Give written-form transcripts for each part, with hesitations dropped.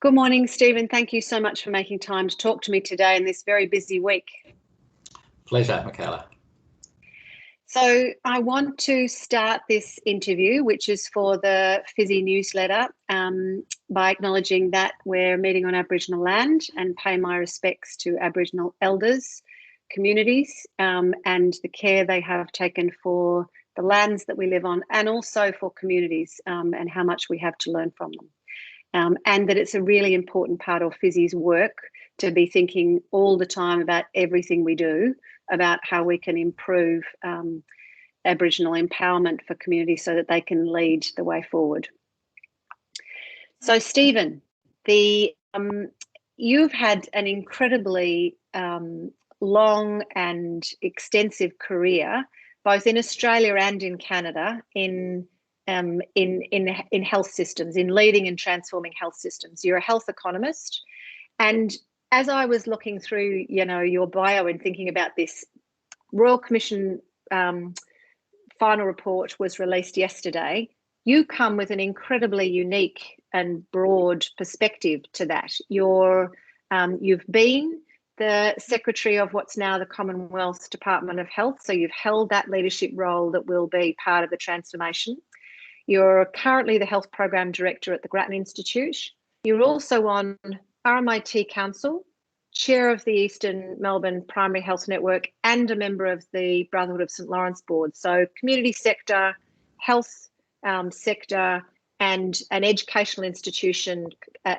Good morning, Stephen. Thank you so much for making time to talk to me today in this very busy week. Pleasure, Michaela. So I want to start this interview, which is for the Fizzy newsletter, by acknowledging that we're meeting on Aboriginal land and pay my respects to Aboriginal elders, communities, and the care they have taken for the lands that we live on, and also for communities, and how much we have to learn from them. And that it's a really important part of Fizzy's work to be thinking all the time about everything we do, about how we can improve Aboriginal empowerment for communities so that they can lead the way forward. So, Stephen, you've had an incredibly long and extensive career, both in Australia and in Canada, in health systems, in leading and transforming health systems. You're a health economist, and as I was looking through, your bio and thinking about this, Royal Commission final report was released yesterday. You come with an incredibly unique and broad perspective to that. You've been the Secretary of what's now the Commonwealth Department of Health, so you've held that leadership role that will be part of the transformation. You're currently the Health Program Director at the Grattan Institute. You're also on RMIT Council, Chair of the Eastern Melbourne Primary Health Network, and a member of the Brotherhood of St Lawrence Board. So community sector, health sector, and an educational institution,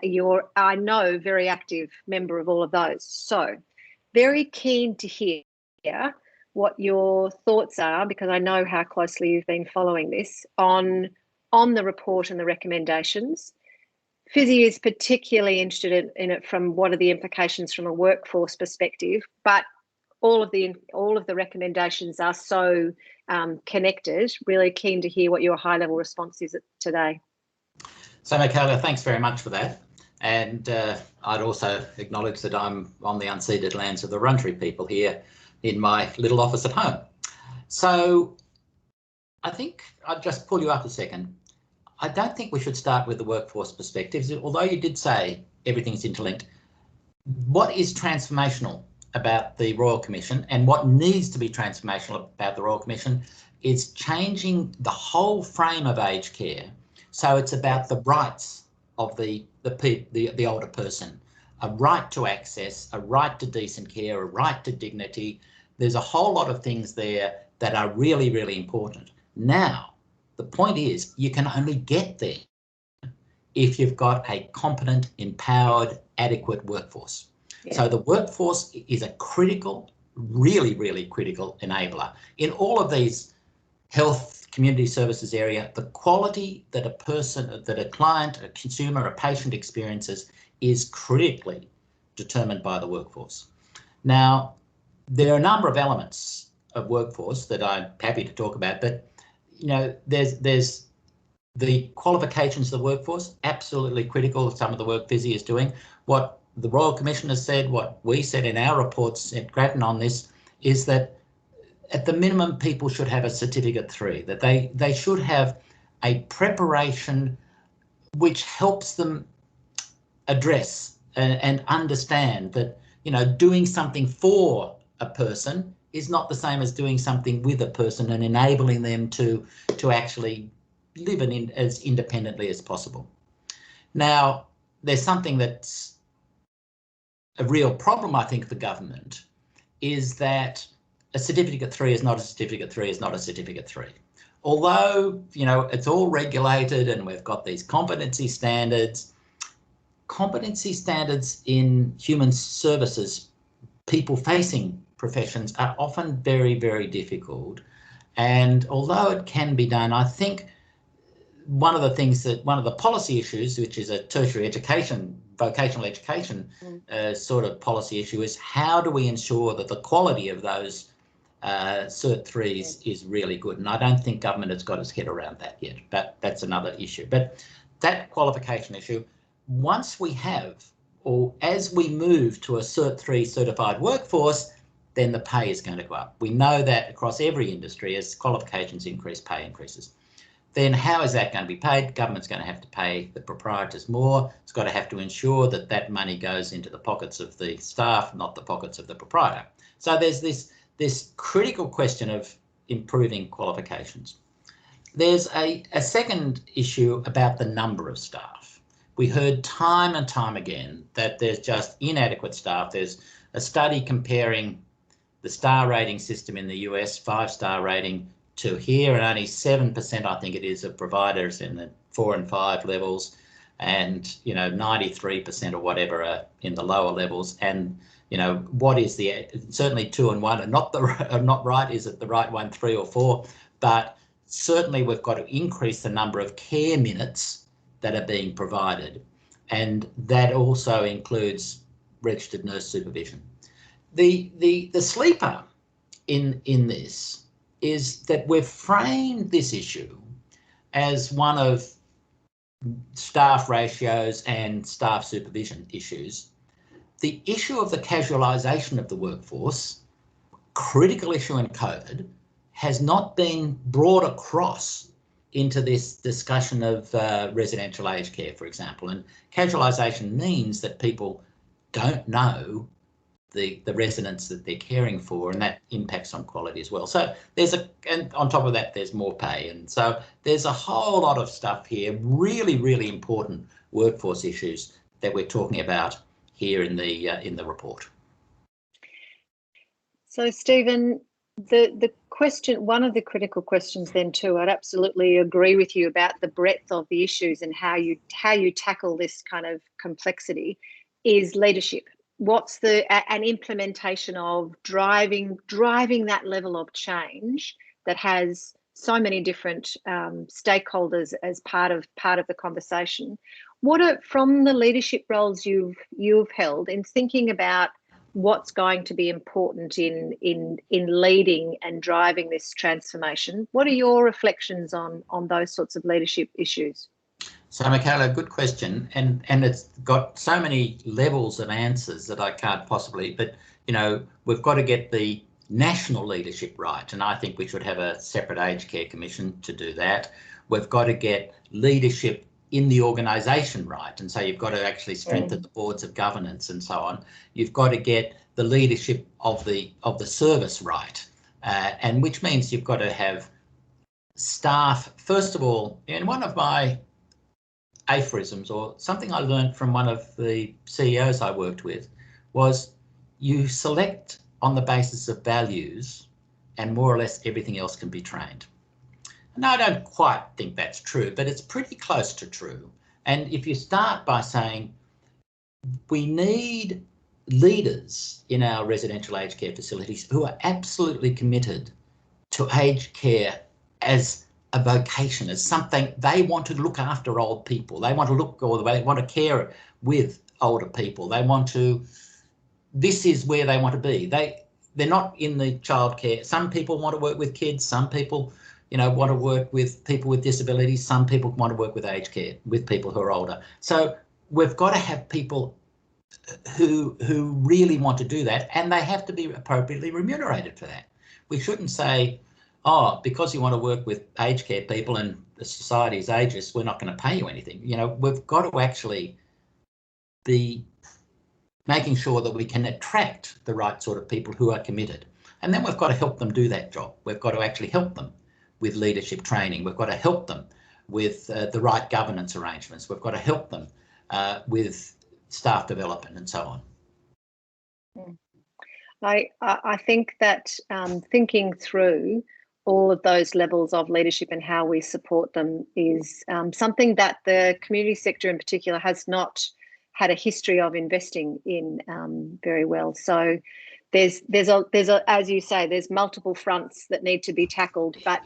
you're, I know, very active member of all of those. So very keen to hear what your thoughts are, because I know how closely you've been following this, on the report and the recommendations. Fizzy is particularly interested in it from what are the implications from a workforce perspective, but all of the recommendations are so connected. Really keen to hear what your high-level response is today. So, Michaela, thanks very much for that. And I'd also acknowledge that I'm on the unceded lands of the Wurundjeri people here in my little office at home. So I think I'd just pull you up a second. I don't think we should start with the workforce perspectives, although you did say everything's interlinked. What is transformational about the Royal Commission, and what needs to be transformational about the Royal Commission, is changing the whole frame of aged care. So it's about the rights of the older person, a right to access, a right to decent care, a right to dignity. There's a whole lot of things there that are really, really important. Now, the point is, you can only get there if you've got a competent, empowered, adequate workforce. Yeah. So the workforce is a critical, really, really critical enabler. In all of these health community services area, the quality that a client, a consumer, a patient experiences is critically determined by the workforce. Now, there are a number of elements of workforce that I'm happy to talk about, but there's the qualifications of the workforce, absolutely critical. Some of the work Fizzy is doing. What the Royal Commission has said, what we said in our reports at Grattan on this, is that at the minimum people should have a Certificate 3, that they should have a preparation which helps them address and understand that doing something for a person is not the same as doing something with a person and enabling them to actually live as independently as possible. Now, there's something that's a real problem, I think, for government, is that a Certificate 3 is not a Certificate 3 is not a Certificate 3. Although, it's all regulated and we've got these competency standards in human services, people-facing professions, are often very, very difficult. And although it can be done, I think one of the policy issues, which is a tertiary education, vocational education sort of policy issue, is how do we ensure that the quality of those Cert 3s is really good? And I don't think government has got its head around that yet, but that's another issue. But that qualification issue, once we have, or as we move to a Cert 3 certified workforce, then the pay is going to go up. We know that across every industry, as qualifications increase, pay increases. then how is that going to be paid? Government's going to have to pay the proprietors more. It's got to have to ensure that that money goes into the pockets of the staff, not the pockets of the proprietor. So there's this critical question of improving qualifications. There's a second issue about the number of staff. We heard time and time again that there's just inadequate staff. There's a study comparing the star rating system in the US, 5-star rating, to here, and only 7%, I think it is, of providers in the 4 and 5 levels, and 93% or whatever are in the lower levels. And what is the certainly 2 and 1 are not right. Is it the right one, 3 or 4? But certainly we've got to increase the number of care minutes that are being provided, and that also includes registered nurse supervision. The sleeper in this is that we've framed this issue as one of staff ratios and staff supervision issues. The issue of the casualisation of the workforce, critical issue in COVID, has not been brought across into this discussion of residential aged care, for example. And casualisation means that people don't know the residents that they're caring for, and that impacts on quality as well. So and on top of that, there's more pay. And so there's a whole lot of stuff here, really, really important workforce issues that we're talking about here in the report. So Stephen, the question, one of the critical questions then too, I'd absolutely agree with you about the breadth of the issues and how you tackle this kind of complexity, is leadership. What's an implementation of driving that level of change that has so many different stakeholders as part of the conversation? What are, from the leadership roles you've held, in thinking about what's going to be important in leading and driving this transformation, what are your reflections on those sorts of leadership issues? So, Michaela, good question, and it's got so many levels of answers that I can't possibly, but we've got to get the national leadership right, and I think we should have a separate aged care commission to do that. We've got to get leadership in the organisation right, and so you've got to actually strengthen the boards of governance and so on. You've got to get the leadership of the service right, and which means you've got to have staff. First of all, in one of my aphorisms, or something I learned from one of the CEOs I worked with, was you select on the basis of values and more or less everything else can be trained. Now, I don't quite think that's true, but it's pretty close to true. And if you start by saying we need leaders in our residential aged care facilities who are absolutely committed to aged care as a vocation, as something they want to look after old people. They want to they want to care with older people. They want to, this is where they want to be. They're not in the childcare. Some people want to work with kids. Some people, want to work with people with disabilities. Some people want to work with aged care, with people who are older. So we've got to have people who really want to do that, and they have to be appropriately remunerated for that. We shouldn't say, oh, because you want to work with aged care people and the society is ageist, we're not going to pay you anything. We've got to actually be making sure that we can attract the right sort of people who are committed. And then we've got to help them do that job. We've got to actually help them with leadership training. We've got to help them with the right governance arrangements. We've got to help them with staff development and so on. I think that thinking through all of those levels of leadership and how we support them is something that the community sector in particular has not had a history of investing in very well. So there's as you say, there's multiple fronts that need to be tackled. But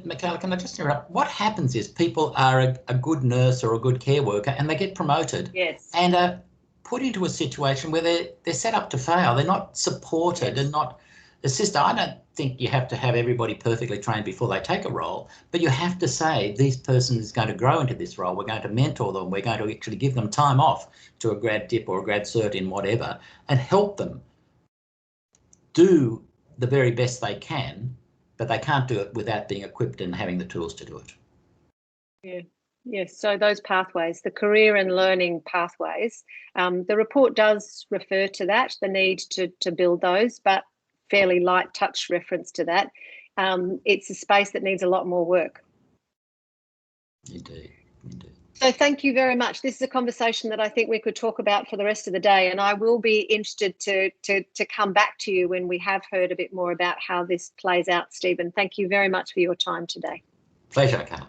Michaela, can I just interrupt? What happens is people are a good nurse or a good care worker and they get promoted, yes, and are put into a situation where they're set up to fail. They're not supported, yes, and not assisted. I don't think you have to have everybody perfectly trained before they take a role, but you have to say this person is going to grow into this role. We're going to mentor them. We're going to actually give them time off to a grad dip or a grad cert in whatever, and help them do the very best they can but they can't do it without being equipped and having the tools to do it. Yeah. Yes, so those pathways, the career and learning pathways, the report does refer to that, the need to build those, but fairly light touch reference to that. It's a space that needs a lot more work. Indeed, indeed. So thank you very much. This is a conversation that I think we could talk about for the rest of the day, and I will be interested to come back to you when we have heard a bit more about how this plays out, Stephen. Thank you very much for your time today. Pleasure, Carla.